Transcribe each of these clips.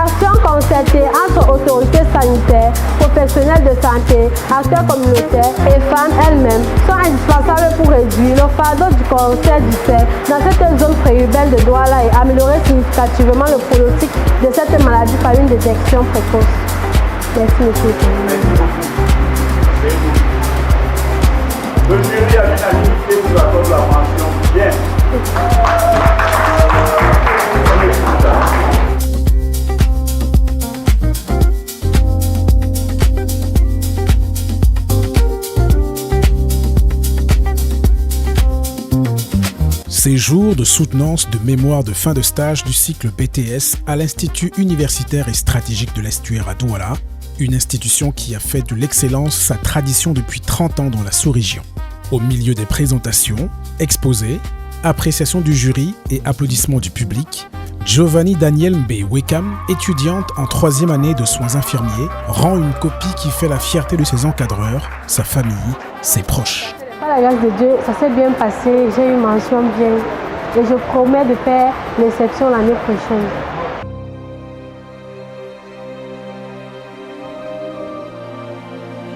Action concertée entre autorités sanitaires, professionnels de santé, acteurs communautaires et femmes elles-mêmes sont indispensables pour réduire le fardeau du cancer du sein dans cette zone préurbaine de Douala et améliorer significativement le pronostic de cette maladie par une détection précoce. Merci, monsieur. Le jury à l'unanimité vous accorde la mention. Bien. Ces jours de soutenance de mémoire de fin de stage du cycle BTS à l'Institut universitaire et stratégique de l'estuaire à Douala, une institution qui a fait de l'excellence sa tradition depuis 30 ans dans la sous-région. Au milieu des présentations, exposés, appréciation du jury et applaudissements du public, Giovanni Daniel Mbe Wekam, étudiante en 3e année de soins infirmiers, rend une copie qui fait la fierté de ses encadreurs, sa famille, ses proches. Par la grâce de Dieu, ça s'est bien passé, j'ai eu mention bien et je promets de faire l'exception l'année prochaine.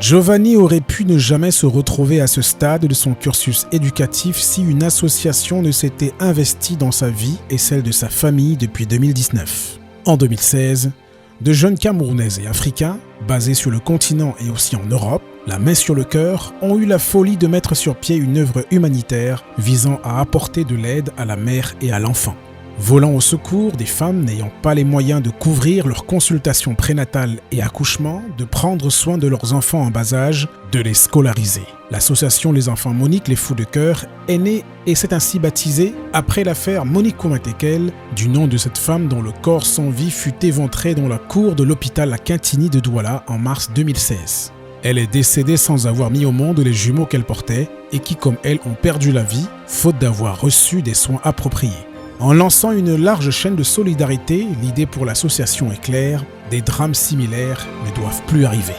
Giovanni aurait pu ne jamais se retrouver à ce stade de son cursus éducatif si une association ne s'était investie dans sa vie et celle de sa famille depuis 2019. En 2016, de jeunes Camerounais et Africains, basés sur le continent et aussi en Europe, la main sur le cœur, ont eu la folie de mettre sur pied une œuvre humanitaire visant à apporter de l'aide à la mère et à l'enfant. Volant au secours des femmes n'ayant pas les moyens de couvrir leurs consultations prénatales et accouchements, de prendre soin de leurs enfants en bas âge, de les scolariser. L'association Les Enfants Monique Les Fous de Cœur est née et s'est ainsi baptisée après l'affaire Monique Koumatekel, du nom de cette femme dont le corps sans vie fut éventré dans la cour de l'hôpital à Quintini de Douala en mars 2016. Elle est décédée sans avoir mis au monde les jumeaux qu'elle portait et qui, comme elle, ont perdu la vie, faute d'avoir reçu des soins appropriés. En lançant une large chaîne de solidarité, l'idée pour l'association est claire, des drames similaires ne doivent plus arriver.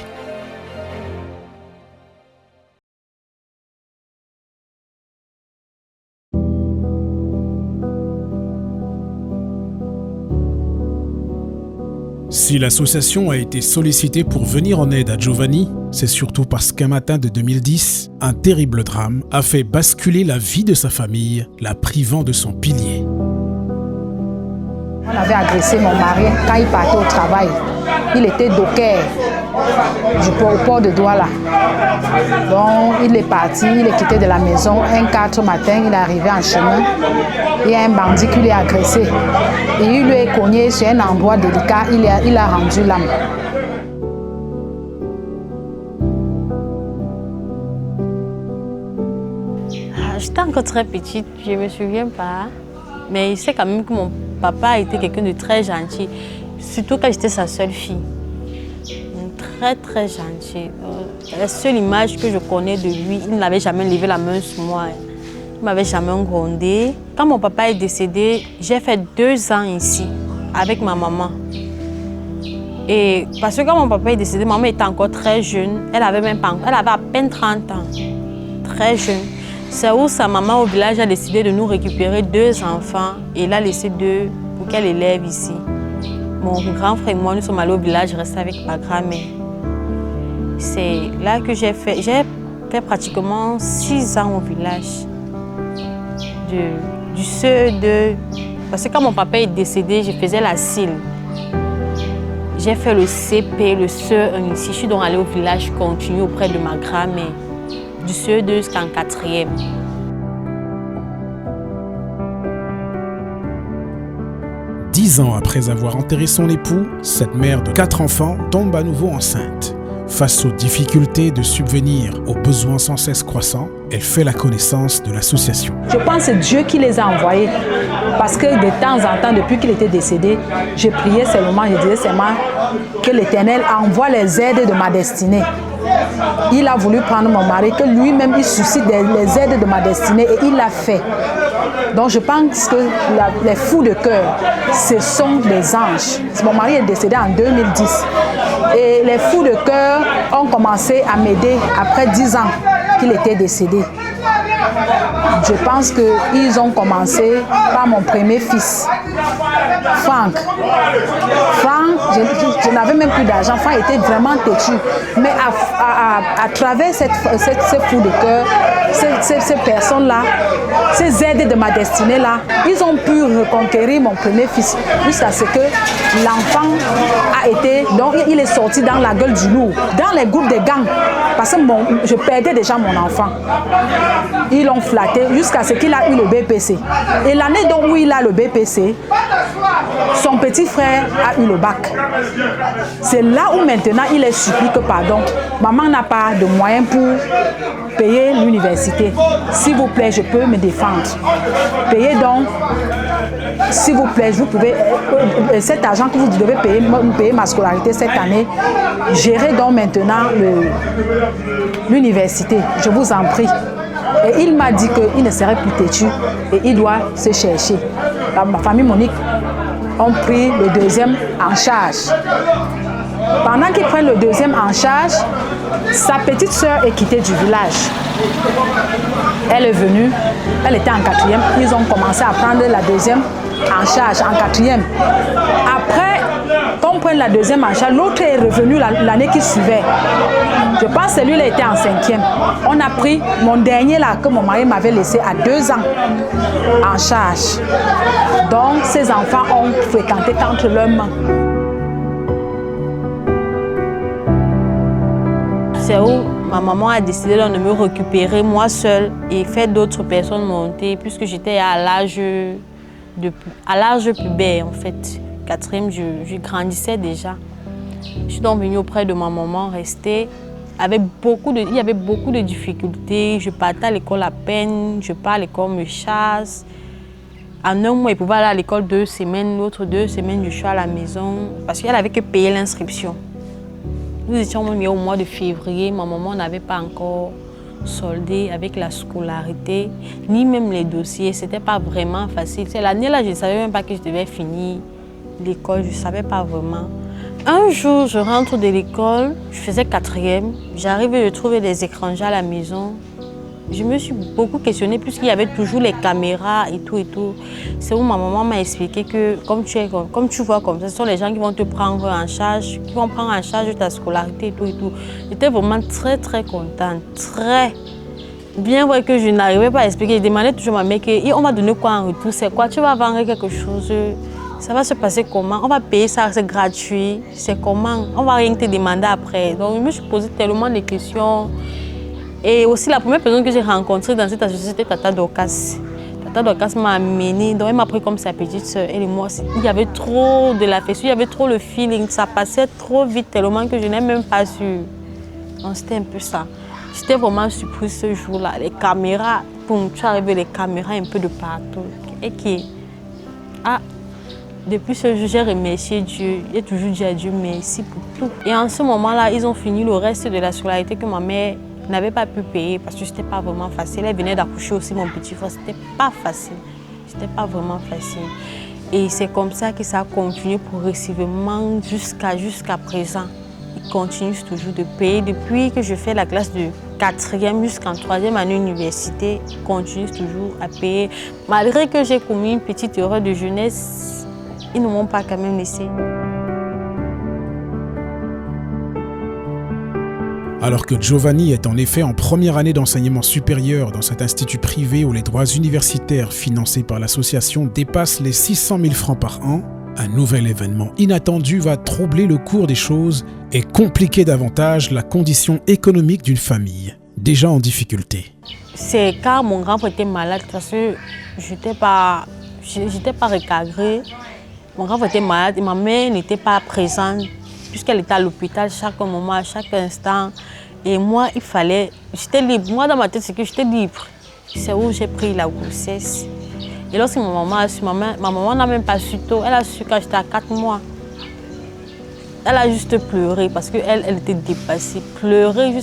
Si l'association a été sollicitée pour venir en aide à Giovanni, c'est surtout parce qu'un matin de 2010, un terrible drame a fait basculer la vie de sa famille, la privant de son pilier. On avait agressé mon mari quand il partait au travail. Il était docker au port de Douala. Donc il est parti, il est quitté de la maison. Un 4 matin, il est arrivé en chemin. Il y a un bandit qui l'a agressé. Et il lui est cogné sur un endroit délicat. Il a rendu l'âme. J'étais encore très petite, je ne me souviens pas. Mais il sait quand même que mon papa était quelqu'un de très gentil. Surtout quand j'étais sa seule fille. Très, très gentil. La seule image que je connais de lui, il n'avait jamais levé la main sur moi. Il ne m'avait jamais grondé. Quand mon papa est décédé, j'ai fait 2 ans ici, avec ma maman. Et parce que quand mon papa est décédé, maman était encore très jeune. Elle avait à peine 30 ans. Très jeune. C'est où sa maman au village a décidé de nous récupérer 2 enfants et il a laissé 2 pour qu'elle élève ici. Mon grand frère et moi, nous sommes allés au village rester avec ma grand-mère. C'est là que j'ai fait pratiquement 6 ans au village. Du CE2, parce que quand mon papa est décédé, je faisais la CIL. J'ai fait le CP, le CE1 ici. Je suis donc allée au village continuer auprès de ma grand-mère. Du CE2 jusqu'en 4e. Dix ans après avoir enterré son époux, cette mère de 4 enfants tombe à nouveau enceinte. Face aux difficultés de subvenir aux besoins sans cesse croissants, elle fait la connaissance de l'association. Je pense que c'est Dieu qui les a envoyés. Parce que de temps en temps, depuis qu'il était décédé, je priais seulement, je disais seulement que l'Éternel envoie les aides de ma destinée. Il a voulu prendre mon mari, que lui-même il suscite les aides de ma destinée et il l'a fait. Donc je pense que les fous de cœur, ce sont des anges. Mon mari est décédé en 2010 et les fous de cœur ont commencé à m'aider après 10 ans qu'il était décédé. Je pense qu'ils ont commencé par mon premier fils, Franck. Franck je n'avais même plus d'argent. L'enfant était vraiment têtu. Mais à travers cette foule de cœur, ces personnes-là, ces aides de ma destinée-là, ils ont pu reconquérir mon premier fils jusqu'à ce que l'enfant a été... Donc, il est sorti dans la gueule du loup, dans les groupes de gangs, parce que je perdais déjà mon enfant. Ils l'ont flatté jusqu'à ce qu'il a eu le BPC. Et l'année où il a le BPC, son petit frère a eu le bac. C'est là où maintenant il est supplié que pardon, maman n'a pas de moyens pour payer l'université. S'il vous plaît, je peux me défendre. Payez donc, s'il vous plaît, vous pouvez, cet argent que vous devez payer ma scolarité cette année, gérez donc maintenant l'université, je vous en prie. Et il m'a dit qu'il ne serait plus têtu et il doit se chercher. Ma famille Monique ont pris le deuxième en charge. Pendant qu'ils prennent le deuxième en charge, sa petite sœur est quittée du village. Elle est venue, elle était en 4e. Ils ont commencé à prendre la deuxième en charge, en 4e. Après qu'on prenne la deuxième en charge, l'autre est revenu l'année qui suivait. Je pense que celui-là était en 5e. On a pris mon dernier là que mon mari m'avait laissé à 2 ans en charge. Donc ces enfants ont fréquenté entre leurs mains. C'est où ma maman a décidé de me récupérer moi seule et faire d'autres personnes monter puisque j'étais à l'âge pubère en fait. 4e, je grandissais déjà. Je suis donc venue auprès de ma maman, rester. Il y avait beaucoup de difficultés. Je partais à l'école à peine, je pars à l'école, me chasse. En un mois, il pouvait aller à l'école 2 semaines, l'autre 2 semaines, je suis à la maison parce qu'elle avait que payer l'inscription. Nous étions même au mois de février, ma maman n'avait pas encore soldé avec la scolarité, ni même les dossiers. C'était pas vraiment facile. L'année-là, je ne savais même pas que je devais finir l'école, je ne savais pas vraiment. Un jour, je rentre de l'école, je faisais 4e, j'arrive et je trouve des étrangers à la maison. Je me suis beaucoup questionnée puisqu'il y avait toujours les caméras et tout et tout. C'est où ma maman m'a expliqué que comme tu vois comme ça, ce sont les gens qui vont te prendre en charge, qui vont prendre en charge ta scolarité et tout et tout. J'étais vraiment très très contente, très bien vrai que je n'arrivais pas à expliquer. Je demandais toujours à ma mère on va donner quoi en retour, c'est quoi, tu vas vendre quelque chose, ça va se passer comment, on va payer ça, c'est gratuit, c'est comment, on va rien te demander après. Donc je me suis posé tellement de questions. Et aussi, la première personne que j'ai rencontrée dans cette association, c'était Tata Dorcas. Tata Dorcas m'a amenée, donc elle m'a pris comme sa petite soeur. Elle et moi, il y avait trop de l'affection, il y avait trop le feeling, ça passait trop vite, tellement que je n'ai même pas su. Donc c'était un peu ça. J'étais vraiment surprise ce jour-là. Les caméras, tu arrives, les caméras un peu de partout. Et depuis ce jour, j'ai remercié Dieu. J'ai toujours dit à Dieu merci pour tout. Et en ce moment-là, ils ont fini le reste de la scolarité que ma mère n'avait pas pu payer parce que c'était pas vraiment facile. Elle venait d'accoucher aussi mon petit frère, c'était pas facile. C'était pas vraiment facile. Et c'est comme ça que ça a continué progressivement jusqu'à présent. Ils continuent toujours de payer. Depuis que je fais la classe de 4e jusqu'en 3e année université, ils continuent toujours à payer. Malgré que j'ai commis une petite erreur de jeunesse, ils ne m'ont pas quand même laissé. Alors que Giovanni est en effet en première année d'enseignement supérieur dans cet institut privé où les droits universitaires financés par l'association dépassent les 600 000 francs par an, un nouvel événement inattendu va troubler le cours des choses et compliquer davantage la condition économique d'une famille, déjà en difficulté. C'est quand mon grand frère était malade parce que je n'étais pas recadrée. Mon grand frère était malade et ma mère n'était pas présente. Puisqu'elle était à l'hôpital chaque moment, à chaque instant. Et moi, j'étais libre. Moi, dans ma tête, c'est que j'étais libre. C'est où j'ai pris la grossesse. Et lorsque ma maman a su, ma maman n'a même pas su tôt. Elle a su quand j'étais à 4 mois. Elle a juste pleuré parce qu'elle était dépassée. Pleurer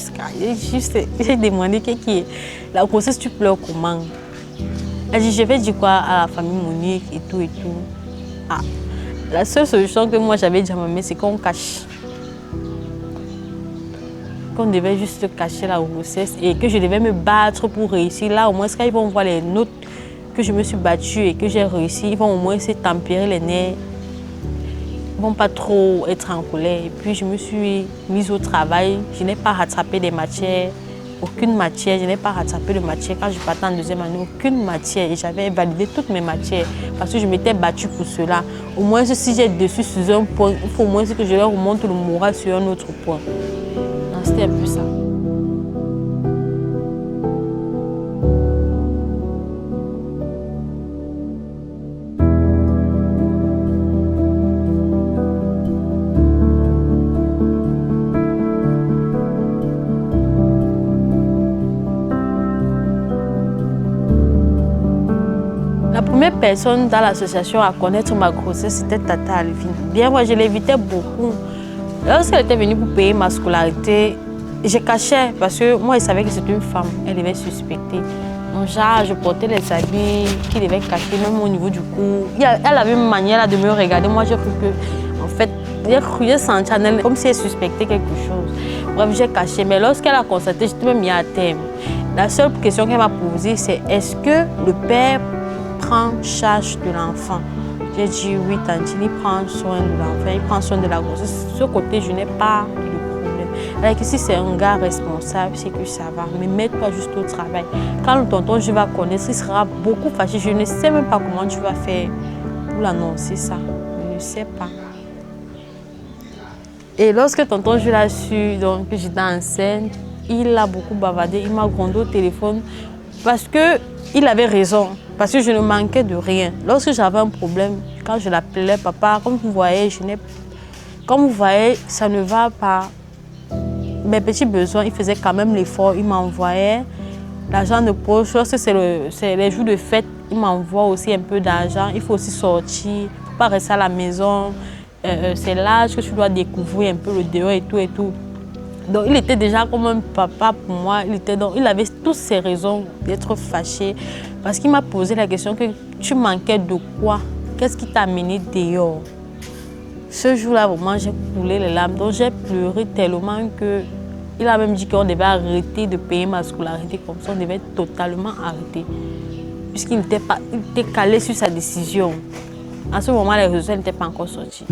j'ai demandé qu'est-ce qui est. La grossesse, tu pleures comment? Elle dit, je vais dire quoi à la famille Monique et tout et tout. La seule solution que moi j'avais dit à ma mère, c'est qu'on cache. Qu'on devait juste cacher la grossesse et que je devais me battre pour réussir. Là, au moins, quand ils vont voir les notes que je me suis battue et que j'ai réussi, ils vont au moins se tempérer les nerfs. ne vont pas trop être en colère. Et puis je me suis mise au travail. Je n'ai pas rattrapé des matières, aucune matière. Je n'ai pas rattrapé de matière. Quand je partais en deuxième année, aucune matière. Et j'avais validé toutes mes matières parce que je m'étais battue pour cela. Au moins, si j'ai dessus sur un point, il faut au moins que je leur remonte le moral sur un autre point. C'était un peu ça. La première personne dans l'association à connaître ma grossesse, c'était Tata Alvin. Bien, moi, je l'évitais beaucoup. Lorsqu'elle était venue pour payer ma scolarité, je cachais parce que moi, je savais que c'était une femme. Elle devait suspecter. Donc, genre, je portais les habits qui devaient cacher, même au niveau du cou. Elle avait une manière de me regarder. Moi, j'ai cru que, en fait, j'ai senti en elle comme si elle suspectait quelque chose. Bref, j'ai caché. Mais lorsqu'elle a constaté, j'étais même mis à terme. La seule question qu'elle m'a posée, c'est est-ce que le père prend charge de l'enfant? J'ai dit oui, tante, il prend soin de l'enfant, il prend soin de la grossesse. De ce côté, je n'ai pas de problème. Alors que si c'est un gars responsable, c'est que ça va. Mais mets-toi juste au travail. Quand le tonton, je vais connaître, il sera beaucoup fâché. Je ne sais même pas comment tu vas faire pour l'annoncer ça. Je ne sais pas. Et lorsque tonton, je l'ai su, donc que j'étais enceinte, il a beaucoup bavardé, il m'a grondé au téléphone parce qu'il avait raison. Parce que je ne manquais de rien. Lorsque j'avais un problème, quand je l'appelais papa, comme vous voyez, ça ne va pas. Mes petits besoins, il faisait quand même l'effort, il m'envoyait l'argent de poche. Lorsque c'est les jours de fête, il m'envoie aussi un peu d'argent. Il faut aussi sortir, il ne faut pas rester à la maison. C'est l'âge que tu dois découvrir un peu le dehors et tout et tout. Donc il était déjà comme un papa pour moi. Il avait toutes ses raisons d'être fâché. Parce qu'il m'a posé la question que tu manquais de quoi? Qu'est-ce qui t'a amené dehors? Ce jour-là, vraiment, j'ai coulé les larmes. Donc j'ai pleuré tellement qu'il a même dit qu'on devait arrêter de payer ma scolarité comme ça. On devait totalement arrêter. Puisqu'il était calé sur sa décision. En ce moment, les résultats n'étaient pas encore sortis.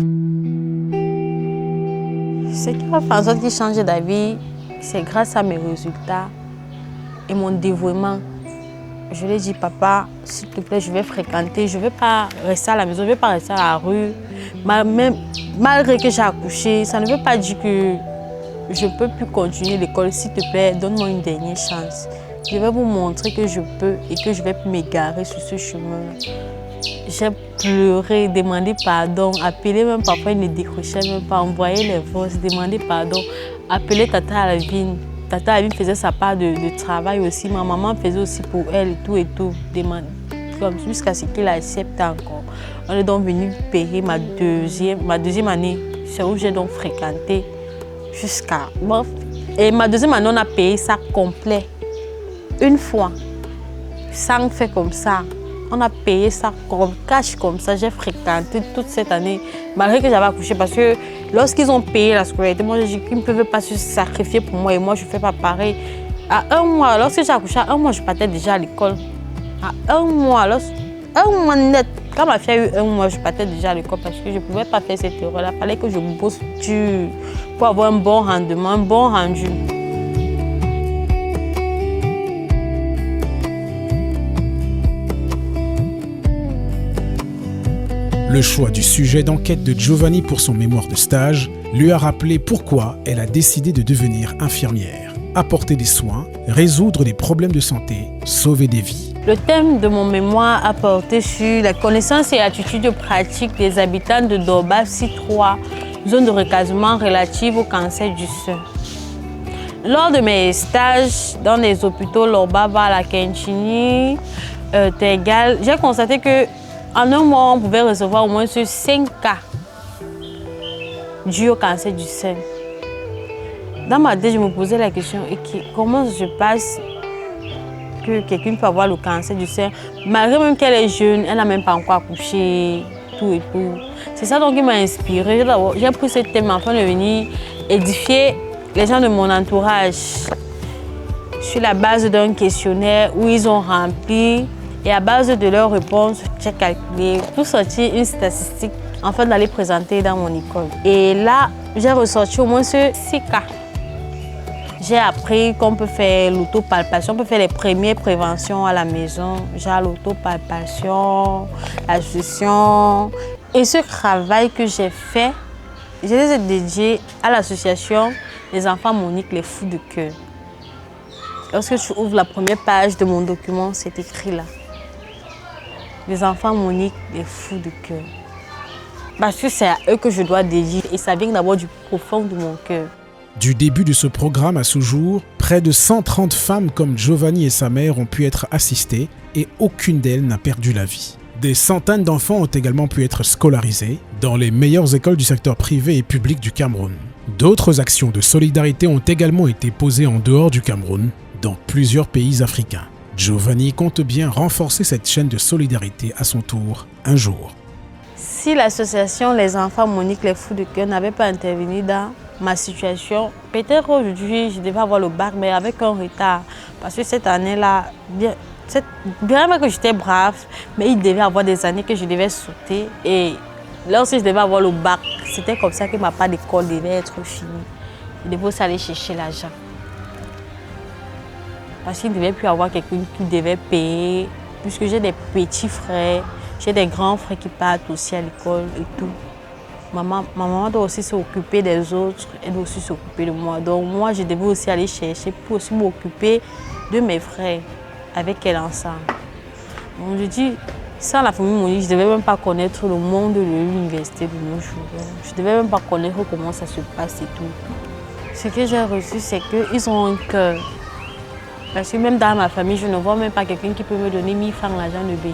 Ce qui va faire en sorte qu'il change d'avis, c'est grâce à mes résultats et mon dévouement. Je lui ai dit, papa, s'il te plaît, je vais fréquenter, je ne vais pas rester à la maison, je ne vais pas rester à la rue. Malgré que j'ai accouché, ça ne veut pas dire que je ne peux plus continuer l'école. S'il te plaît, donne-moi une dernière chance. Je vais vous montrer que je peux et que je vais m'égarer sur ce chemin. J'ai pleuré, demandé pardon, appelé même papa, il ne décrochait même pas, envoyé les voix, demandé pardon, appelé Tata Alvin. Tata Alvin faisait sa part de travail aussi, ma maman faisait aussi pour elle et tout, jusqu'à ce qu'il accepte encore. On est donc venu payer ma deuxième année, c'est où j'ai donc fréquenté jusqu'à... Bon, et ma deuxième année, on a payé ça complet, une fois, sans faire comme ça. On a payé ça cash comme ça. J'ai fréquenté toute cette année, malgré que j'avais accouché. Parce que lorsqu'ils ont payé la scolarité, moi j'ai dit qu'ils ne peuvent pas se sacrifier pour moi et moi je ne fais pas pareil. À un mois, lorsque j'ai accouché, à un mois, je partais déjà à l'école. À un mois net. Quand ma fille a eu un mois, je partais déjà à l'école parce que je ne pouvais pas faire cette erreur-là. Il fallait que je bosse dur pour avoir un bon rendement, un bon rendu. Le choix du sujet d'enquête de Giovanni pour son mémoire de stage lui a rappelé pourquoi elle a décidé de devenir infirmière. Apporter des soins, résoudre des problèmes de santé, sauver des vies. Le thème de mon mémoire a porté sur la connaissance et attitudes pratiques des habitants de Dorba C3, zone de recasement relative au cancer du sein. Lors de mes stages dans les hôpitaux Lorbaba, la Kenchini, Tegal, j'ai constaté que en un mois, on pouvait recevoir au moins 5 cas dus au cancer du sein. Dans ma tête, je me posais la question, comment se passe que quelqu'un peut avoir le cancer du sein, malgré même qu'elle est jeune, elle n'a même pas encore accouché, tout et tout. C'est ça donc qui m'a inspirée. J'ai pris ce thème afin de venir édifier les gens de mon entourage sur la base d'un questionnaire où ils ont rempli. Et à base de leurs réponses, j'ai calculé pour sortir une statistique enfin d'aller présenter dans mon école. Et là, j'ai ressorti au moins 6 cas. J'ai appris qu'on peut faire l'autopalpation, on peut faire les premières préventions à la maison, genre l'autopalpation, la gestion. Et ce travail que j'ai fait, je les ai dédiés à l'association des enfants Monique, les fous de cœur. Lorsque tu ouvres la première page de mon document, c'est écrit là. Les enfants Monique, les fous de cœur. Parce que c'est à eux que je dois dédier et ça vient d'abord du profond de mon cœur. Du début de ce programme à ce jour, près de 130 femmes comme Giovanni et sa mère ont pu être assistées et aucune d'elles n'a perdu la vie. Des centaines d'enfants ont également pu être scolarisés dans les meilleures écoles du secteur privé et public du Cameroun. D'autres actions de solidarité ont également été posées en dehors du Cameroun, dans plusieurs pays africains. Giovanni compte bien renforcer cette chaîne de solidarité à son tour un jour. Si l'association Les Enfants Monique, les fous de cœur n'avait pas intervenu dans ma situation, peut-être aujourd'hui je devais avoir le bac, mais avec un retard. Parce que cette année-là, bien que j'étais brave, mais il devait avoir des années que je devais sauter. Et lorsque je devais avoir le bac, c'était comme ça que ma part d'école devait être finie. Je devais aussi aller chercher l'argent. Parce qu'il ne devait plus avoir quelqu'un qui devait payer, puisque j'ai des petits frères, j'ai des grands frères qui partent aussi à l'école et tout. Ma maman doit aussi s'occuper des autres, elle doit aussi s'occuper de moi. Donc moi, je devais aussi aller chercher pour aussi m'occuper de mes frères avec elle ensemble. Donc je dis, sans la famille Monique, je ne devais même pas connaître le monde de l'université de nos jours. Je ne devais même pas connaître comment ça se passe et tout. Ce que j'ai reçu, c'est qu'ils ont un cœur. Parce que même dans ma famille, je ne vois même pas quelqu'un qui peut me donner 1000 francs l'argent de béni.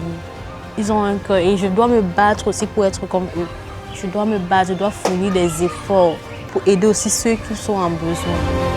Ils ont un cœur et je dois me battre aussi pour être comme eux. Je dois me battre, je dois fournir des efforts pour aider aussi ceux qui sont en besoin.